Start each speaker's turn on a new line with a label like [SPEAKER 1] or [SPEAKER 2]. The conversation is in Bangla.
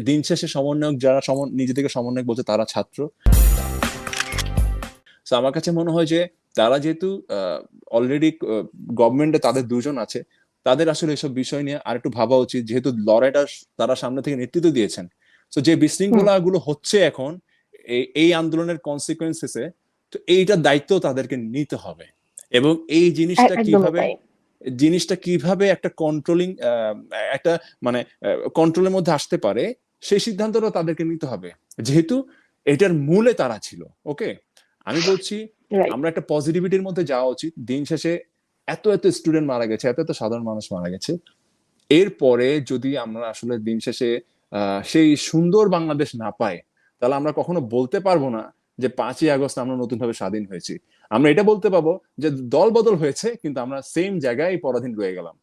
[SPEAKER 1] দিন শেষে সমন্বয়ক যারা নিজেদেরকে সমন্বয়ক বলছে তারা ছাত্র। তো আমার কাছে মনে হয় যে তারা যেহেতু অলরেডি গভর্নমেন্টে তাদের দুজন আছে, তাদের আসলে এসব বিষয় নিয়ে আর একটু ভাবা উচিত, যেহেতু লড়াইটা তারা সামনে থেকে নেতৃত্ব দিয়েছেন। তো যে
[SPEAKER 2] হুম।
[SPEAKER 1] বিশৃঙ্খলা গুলো হচ্ছে এখন এই আন্দোলনের কনসিকুয়েন্সেসে, তো এইটার দায়িত্ব তাদেরকে নিতে হবে। এবং এই
[SPEAKER 2] একদমই তাই।
[SPEAKER 1] জিনিসটা কিভাবে একটা কন্ট্রোলিং একটা মানে কন্ট্রোলের মধ্যে আসতে পারে, সেই সিদ্ধান্তটা তাদেরকে নিতে হবে, যেহেতু এটার মূলে তারা ছিল। ওকে, আমি বলছি
[SPEAKER 2] রাইট।
[SPEAKER 1] আমরা একটা পজিটিভিটির মধ্যে যাওয়া উচিত। দিন শেষে এত এত স্টুডেন্ট মারা গেছে, এত এত সাধারণ মানুষ মারা গেছে, এরপরে যদি আমরা আসলে দিন শেষে সেই সুন্দর বাংলাদেশ না পাই, তাহলে আমরা কখনো বলতে পারবো না যে 5ই আগস্ট আমরা নতুন ভাবে স্বাধীন হয়েছি। আমরা এটা বলতে পারবো যে দল বদল হয়েছে, কিন্তু আমরা সেম জায়গায় পরাধীন রয়ে গেলাম।